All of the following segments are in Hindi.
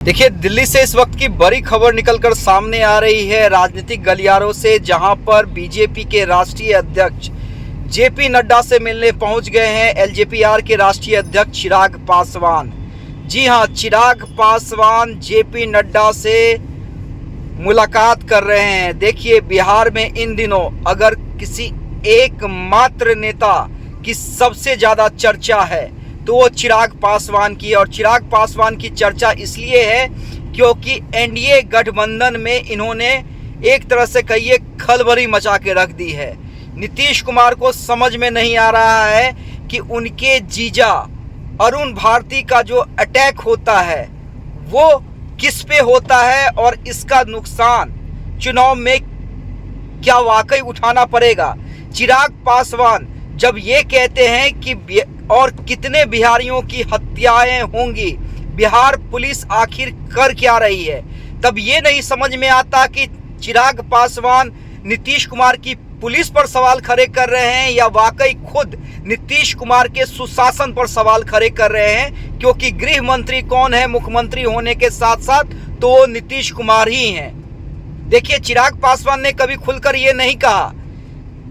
देखिए, दिल्ली से इस वक्त की बड़ी खबर निकलकर सामने आ रही है राजनीतिक गलियारों से, जहां पर बीजेपी के राष्ट्रीय अध्यक्ष जेपी नड्डा से मिलने पहुंच गए हैं एलजेपीआर के राष्ट्रीय अध्यक्ष चिराग पासवान। जी हां, चिराग पासवान जेपी नड्डा से मुलाकात कर रहे हैं। देखिए, बिहार में इन दिनों अगर किसी एकमात्र नेता की सबसे ज़्यादा चर्चा है तो वो चिराग पासवान की, और चिराग पासवान की चर्चा इसलिए है क्योंकि एनडीए गठबंधन में इन्होंने एक तरह से कहिए खलबली मचा के रख दी है। नीतीश कुमार को समझ में नहीं आ रहा है कि उनके जीजा अरुण भारती का जो अटैक होता है वो किस पे होता है और इसका नुकसान चुनाव में क्या वाकई उठाना पड़ेगा। चिराग पासवान जब ये कहते हैं कि और कितने बिहारियों की हत्याएं होंगी, बिहार पुलिस आखिर कर क्या रही है, तब ये नहीं समझ में आता कि चिराग पासवान नीतीश कुमार की पुलिस पर सवाल खड़े कर रहे हैं या वाकई खुद नीतीश कुमार के सुशासन पर सवाल खड़े कर रहे हैं। क्योंकि गृह मंत्री कौन है मुख्यमंत्री होने के साथ साथ, तो नीतीश कुमार ही हैं। देखिए, चिराग पासवान ने कभी खुलकर ये नहीं कहा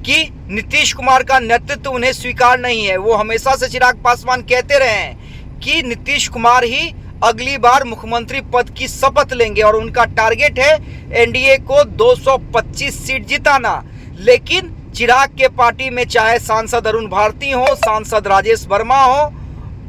कि नीतीश कुमार का नेतृत्व उन्हें स्वीकार नहीं है। वो हमेशा से चिराग पासवान कहते रहे हैं कि नीतीश कुमार ही अगली बार मुख्यमंत्री पद की शपथ लेंगे और उनका टारगेट है एनडीए को 225 सीट जिताना। लेकिन चिराग के पार्टी में चाहे सांसद अरुण भारती हो, सांसद राजेश वर्मा हो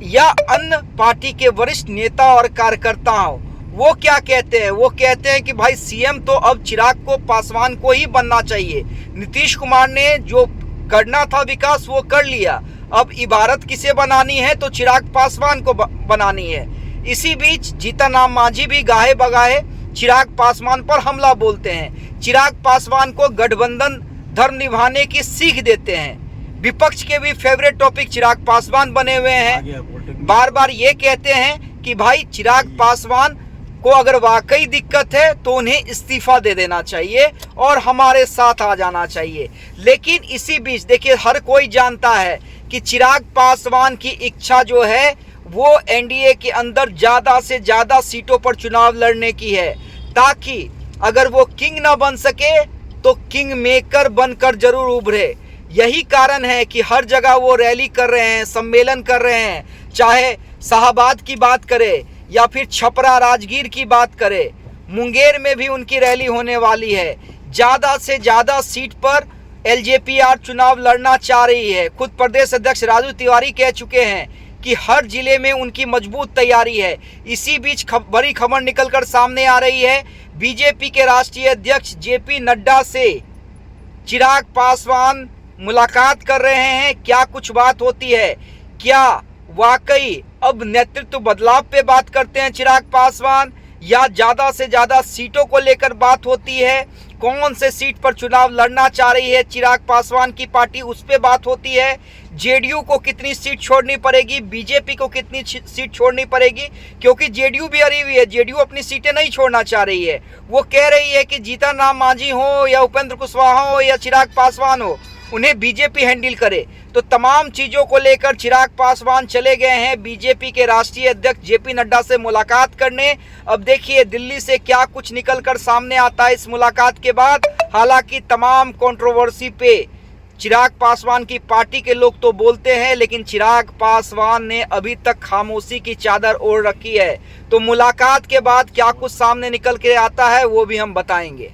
या अन्य पार्टी के वरिष्ठ नेता और कार्यकर्ता हो, वो क्या कहते हैं? वो कहते हैं कि भाई सीएम तो अब चिराग को पासवान को ही बनना चाहिए। नीतीश कुमार ने जो करना था विकास वो कर लिया, अब इबारत किसे बनानी है तो चिराग पासवान को बनानी है। इसी बीच जीतन राम मांझी भी गाहे बगाहे चिराग पासवान पर हमला बोलते हैं, चिराग पासवान को गठबंधन धर्म निभाने की सीख देते हैं। विपक्ष के भी फेवरेट टॉपिक चिराग पासवान बने हुए हैं। बार बार ये कहते हैं कि भाई चिराग पासवान को अगर वाकई दिक्कत है तो उन्हें इस्तीफा दे देना चाहिए और हमारे साथ आ जाना चाहिए। लेकिन इसी बीच देखिए, हर कोई जानता है कि चिराग पासवान की इच्छा जो है वो एनडीए के अंदर ज़्यादा से ज़्यादा सीटों पर चुनाव लड़ने की है, ताकि अगर वो किंग ना बन सके तो किंग मेकर बनकर जरूर उभरे। यही कारण है कि हर जगह वो रैली कर रहे हैं, सम्मेलन कर रहे हैं, चाहे शाहबाद की बात करें या फिर छपरा राजगीर की बात करें, मुंगेर में भी उनकी रैली होने वाली है। ज़्यादा से ज़्यादा सीट पर एलजेपीआर चुनाव लड़ना चाह रही है। खुद प्रदेश अध्यक्ष राजू तिवारी कह चुके हैं कि हर जिले में उनकी मजबूत तैयारी है। इसी बीच बड़ी खबर निकलकर सामने आ रही है, बीजेपी के राष्ट्रीय अध्यक्ष जेपी नड्डा से चिराग पासवान मुलाकात कर रहे हैं। क्या कुछ बात होती है? क्या वाकई अब नेतृत्व बदलाव पे बात करते हैं चिराग पासवान, या ज़्यादा से ज़्यादा सीटों को लेकर बात होती है? कौन से सीट पर चुनाव लड़ना चाह रही है चिराग पासवान की पार्टी, उस पे बात होती है? जेडीयू को कितनी सीट छोड़नी पड़ेगी, बीजेपी को कितनी सीट छोड़नी पड़ेगी? क्योंकि जेडीयू भी हरी हुई है, जेडीयू अपनी सीटें नहीं छोड़ना चाह रही है। वो कह रही है कि जीतन राम मांझी हो या उपेंद्र कुशवाहा हो या चिराग पासवान हो, उन्हें बीजेपी हैंडल करे। तो तमाम चीज़ों को लेकर चिराग पासवान चले गए हैं बीजेपी के राष्ट्रीय अध्यक्ष जेपी नड्डा से मुलाकात करने। अब देखिए दिल्ली से क्या कुछ निकलकर सामने आता है इस मुलाकात के बाद। हालांकि तमाम कंट्रोवर्सी पे चिराग पासवान की पार्टी के लोग तो बोलते हैं, लेकिन चिराग पासवान ने अभी तक खामोशी की चादर ओढ़ रखी है। तो मुलाकात के बाद क्या कुछ सामने निकल के आता है वो भी हम बताएंगे।